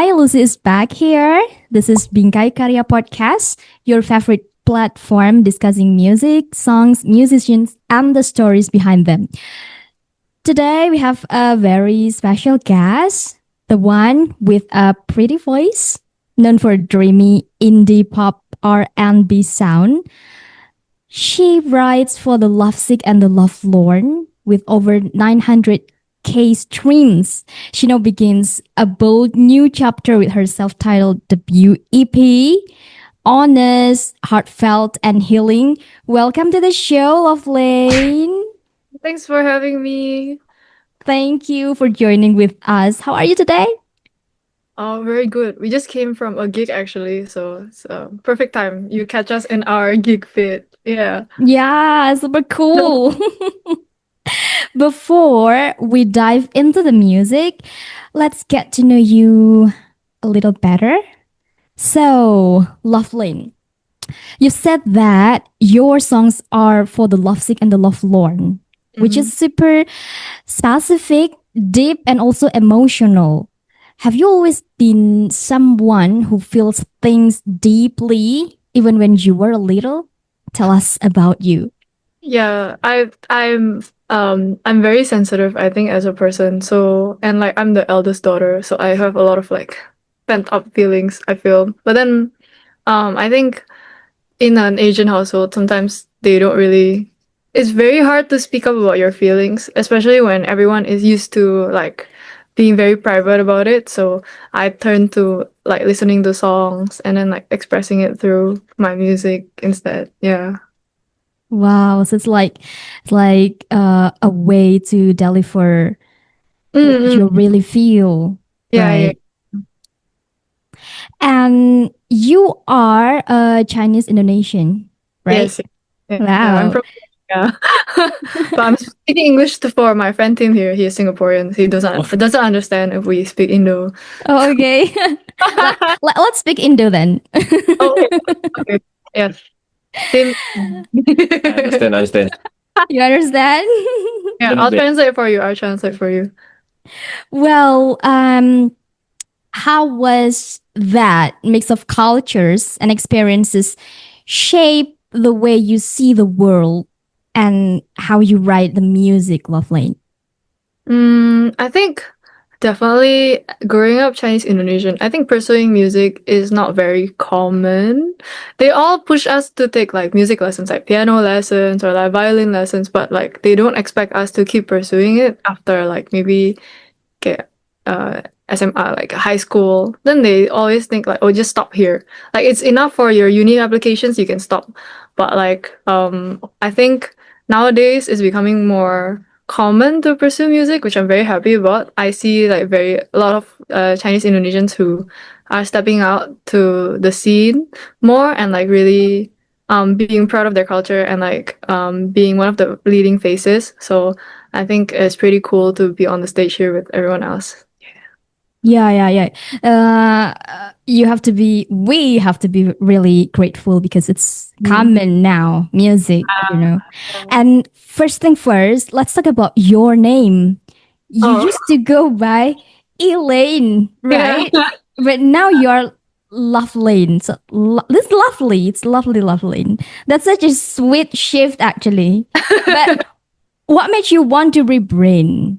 Hi, Lucy is back here. This is Bingkai Karya podcast, your favorite platform discussing music, songs, musicians, and the stories behind them. Today we have a very special guest, the one with a pretty voice, known for dreamy indie pop R&B sound. She writes for the lovesick and the lovelorn with over 900K streams. She now begins a bold new chapter with her self-titled debut EP. Honest, heartfelt, and healing. Welcome to the show, Lovelane. Thanks for having me. Thank you for joining with us. How are you today? Oh, very good. We just came from a gig actually, so it's a perfect time. You catch us in our gig fit. Yeah. Yeah, super cool. Before we dive into the music, let's get to know you a little better. So, Lovelane, you said that your songs are for the lovesick and the lovelorn, which is super specific, deep, and also emotional. Have you always been someone who feels things deeply, even when you were little? Tell us about you. Yeah, I'm very sensitive, I think, as a person. So, and like I'm the eldest daughter, so I have a lot of like pent up feelings, I feel. But then I think in an Asian household, sometimes they don't really it's very hard to speak up about your feelings, especially when everyone is used to like being very private about it. So I turn to like listening to songs and then like expressing it through my music instead. Yeah. Wow, so it's like a way to deliver what Mm-mm. you really feel, Yeah, yeah. right? And you are a Chinese Indonesian, right? Yes. Yeah, I'm Wow. from yeah. But I'm speaking English for my friend Tim here. He is Singaporean. He doesn't understand if we speak Indo. Oh, okay. Let's speak Indo then. Oh, okay. Okay. Yes. Tim. I understand. You understand? Yeah, I'll translate for you. I'll translate for you. Well, how was that mix of cultures and experiences shape the way you see the world and how you write the music, Lovelane? I think definitely growing up Chinese-Indonesian, I think pursuing music is not very common. They all push us to take like music lessons, like piano lessons or like violin lessons, but like they don't expect us to keep pursuing it after like maybe get SMA, like high school. Then they always think like, oh, just stop here. Like it's enough for your uni applications, you can stop. But like I think nowadays it's becoming more common to pursue music, which I'm very happy about. I see like a lot of Chinese Indonesians who are stepping out to the scene more and like really being proud of their culture and like being one of the leading faces. So I think it's pretty cool to be on the stage here with everyone else. Yeah. We have to be really grateful because it's common now, music, you know. And first thing first, let's talk about your name. You Oh, used to go by Elaine, yeah. right? But now you're Lovelane. So this lovely. It's lovely, Lovelane. That's such a sweet shift, actually. But what made you want to rebrand?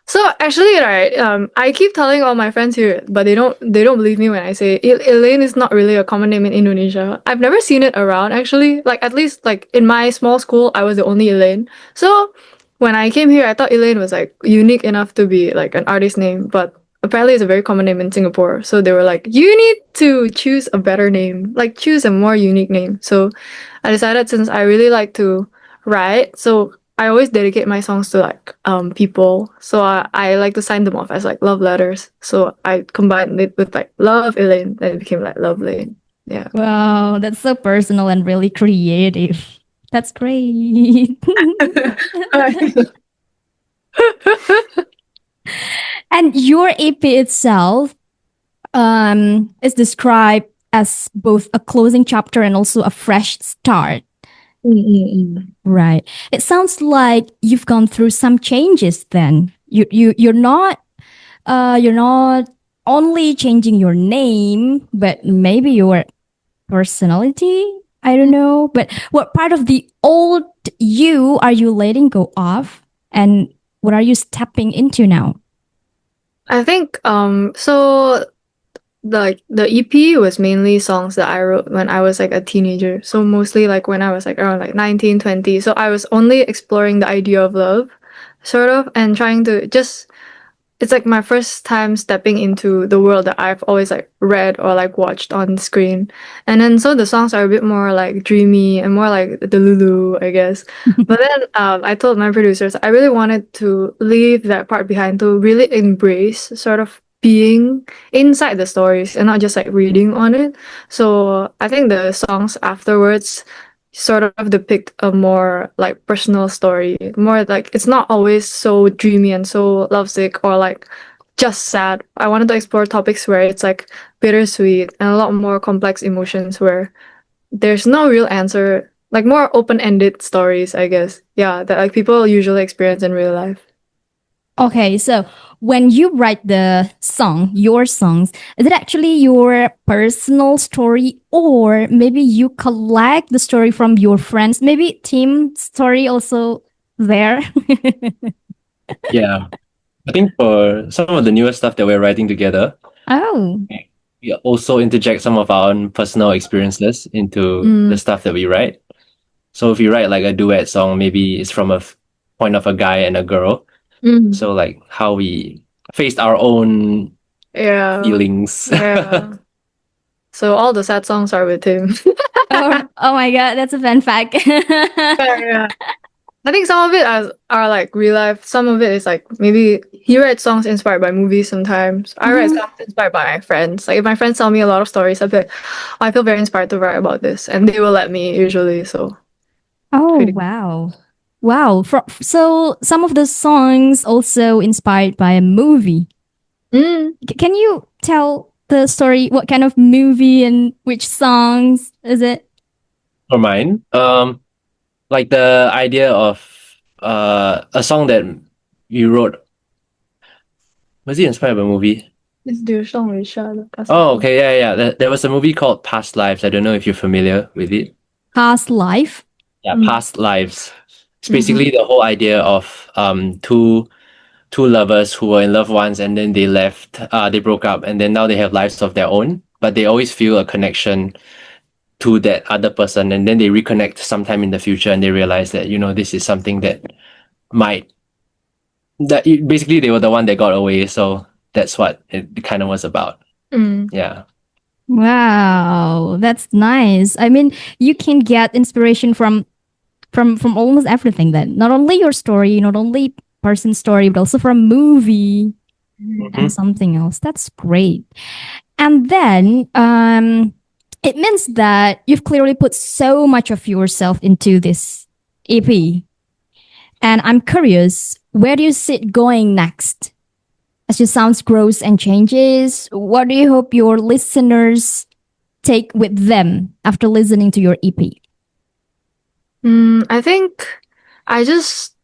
So actually, right, I keep telling all my friends here, but they don't believe me when I say Elaine is not really a common name in Indonesia. I've never seen it around actually. Like at least like in my small school, I was the only Elaine. So when I came here, I thought Elaine was like unique enough to be like an artist name, but apparently it's a very common name in Singapore. So they were like, you need to choose a better name, like choose a more unique name. So I decided since I really like to write, so I always dedicate my songs to like people. So I like to sign them off as like love letters. So I combined it with like love Elaine, and it became like Love Lane. Yeah. Wow, that's so personal and really creative. That's great. And your EP itself is described as both a closing chapter and also a fresh start. Mm-mm-mm. Right. It sounds like you've gone through some changes then. You're not only changing your name, but maybe your personality. I don't know. But what part of the old you are you letting go of? And what are you stepping into now? I think so the EP was mainly songs that I wrote when I was like a teenager. So mostly like when I was like around like 19, 20. So I was only exploring the idea of love, sort of, and trying to just it's like my first time stepping into the world that I've always like read or like watched on screen. And then so the songs are a bit more like dreamy and more like the Lulu, I guess. But then I told my producers I really wanted to leave that part behind to really embrace sort of being inside the stories and not just like reading on it. So I think the songs afterwards sort of depict a more like personal story, more like it's not always so dreamy and so lovesick or like just sad. I wanted to explore topics where it's like bittersweet and a lot more complex emotions where there's no real answer, like more open-ended stories, I guess. Yeah, that like people usually experience in real life. Okay, so when you write the song, your songs, is it actually your personal story, or maybe you collect the story from your friends? Maybe team story also there. Yeah. I think for some of the newer stuff that we're writing together, Oh, we also interject some of our own personal experiences into the stuff that we write. So if you write like a duet song, maybe it's from a point of a guy and a girl. So like how we faced our own Yeah. feelings. Yeah. So all the sad songs are with him. oh my god, that's a fun fact. Yeah. I think some of it are like real life. Some of it is like maybe he writes songs inspired by movies sometimes. I write songs inspired by my friends. Like if my friends tell me a lot of stories, I'll be like, "Oh, I feel very inspired to write about this. And they will let me usually. So Oh, pretty wow. Wow. So some of the songs also inspired by a movie. Can you tell the story? What kind of movie and which songs is it? For mine, like the idea of a song that you wrote, was it inspired by a movie? It's Dear Song Risha. Oh, okay, yeah. There was a movie called Past Lives. I don't know if you're familiar with it. Past life. Yeah, Past Lives. It's basically the whole idea of two lovers who were in love once and then they left, they broke up, and then now they have lives of their own, but they always feel a connection to that other person, and then they reconnect sometime in the future and they realize that, you know, this is something that might basically they were the one that got away, so that's what it kind of was about. Yeah. Wow, that's nice. I mean, you can get inspiration from almost everything then. Not only your story, not only person's story, but also from movie and something else. That's great. And then it means that you've clearly put so much of yourself into this EP. And I'm curious, where do you see it going next? As your sounds grows and changes, what do you hope your listeners take with them after listening to your EP? I think I just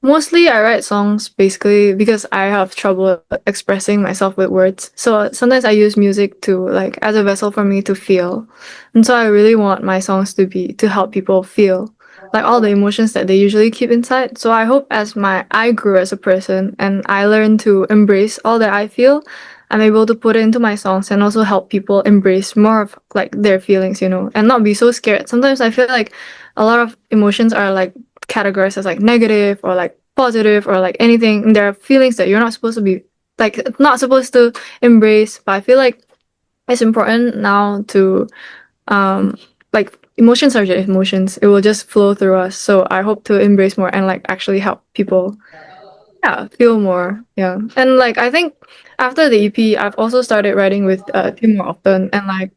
mostly I write songs basically because I have trouble expressing myself with words. So sometimes I use music to like as a vessel for me to feel. And so I really want my songs to be to help people feel like all the emotions that they usually keep inside. So I hope as I grew as a person and I learn to embrace all that I feel, I'm able to put it into my songs and also help people embrace more of like their feelings, you know, and not be so scared. Sometimes I feel like a lot of emotions are like categorized as like negative or like positive or like anything. And there are feelings that you're not supposed to be like not supposed to embrace. But I feel like it's important now to like emotions are just emotions. It will just flow through us. So I hope to embrace more and like actually help people feel more. Yeah. And like I think after the EP I've also started writing with Teem more often and like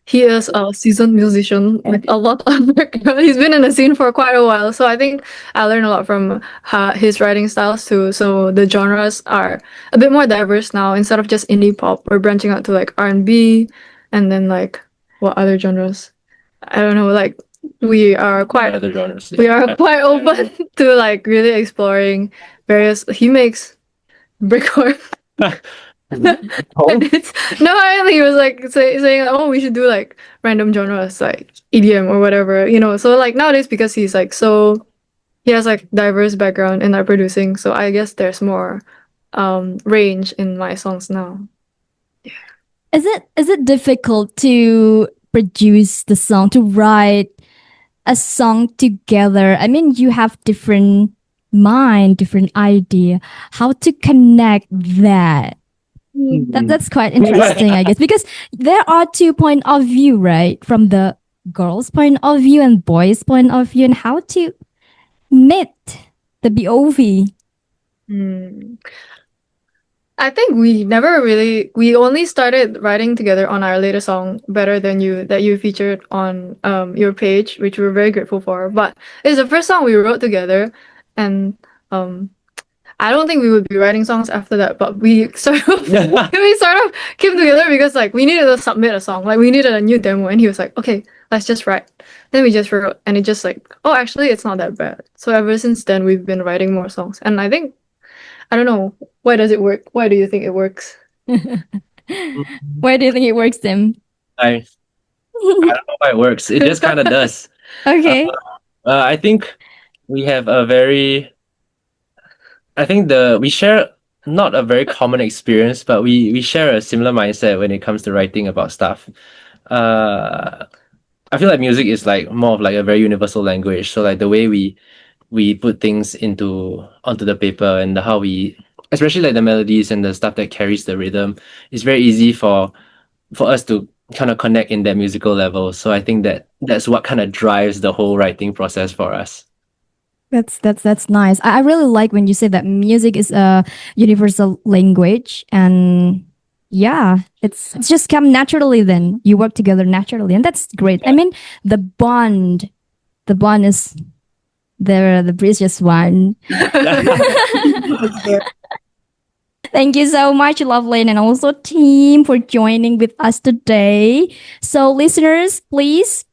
he is a seasoned musician with a lot of work. He's been in the scene for quite a while. So I think I learned a lot from his writing styles too. So the genres are a bit more diverse now. Instead of just indie pop, we're branching out to like R&B and then like what other genres? I don't know, like we are quite Other genres. we are quite open to like really exploring various. He makes brickwork. Oh. And it's no, I think he was like saying, oh, we should do like random genres like EDM or whatever, you know. So like nowadays, because he's like so he has like diverse background in our producing, so I guess there's more range in my songs now. Is it difficult to produce the song, to write a song together? I mean, you have different mind, different idea. How to connect that? That's quite interesting, I guess, because there are two point of view, right? From the girl's point of view and boy's point of view, and how to meet the BOV. Hmm. I think we only started writing together on our latest song, Better Than You, that you featured on your page, which we're very grateful for. But it's the first song we wrote together, and I don't think we would be writing songs after that, but we sort of we sort of came together because like we needed to submit a song, like we needed a new demo, and he was like, okay, let's just write. Then we just wrote, and it just like, oh, actually, it's not that bad. So ever since then, we've been writing more songs, and I think I don't know, why does it work? Why do you think it works? Why do you think it works, Tim? I don't know why it works. It just kind of does. Okay. I think we have a very. I think we share not a very common experience, but we share a similar mindset when it comes to writing about stuff. I feel like music is like more of like a very universal language. So like the way we put things onto the paper and how we, especially like the melodies and the stuff that carries the rhythm, it's very easy for us to kind of connect in that musical level. So I think that's what kind of drives the whole writing process for us. That's nice. I really like when you say that music is a universal language, and yeah, it's just come naturally. Then you work together naturally, and that's great. I mean, the bond is the precious one. Thank you so much, Lovelane, and also team, for joining with us today. So, listeners, please,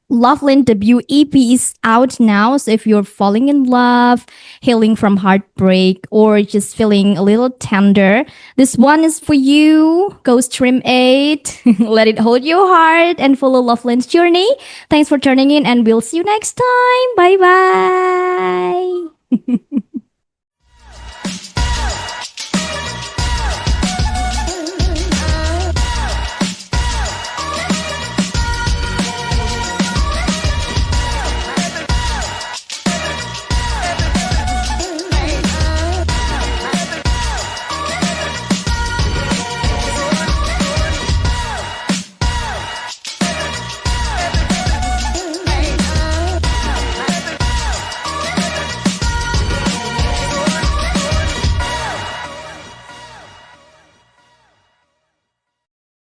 Lovelane debut EP is out now. So if you're falling in love, healing from heartbreak, or just feeling a little tender, this one is for you. Go stream it, let it hold your heart, and follow Lovelane's journey. Thanks for tuning in, and we'll see you next time. Bye bye.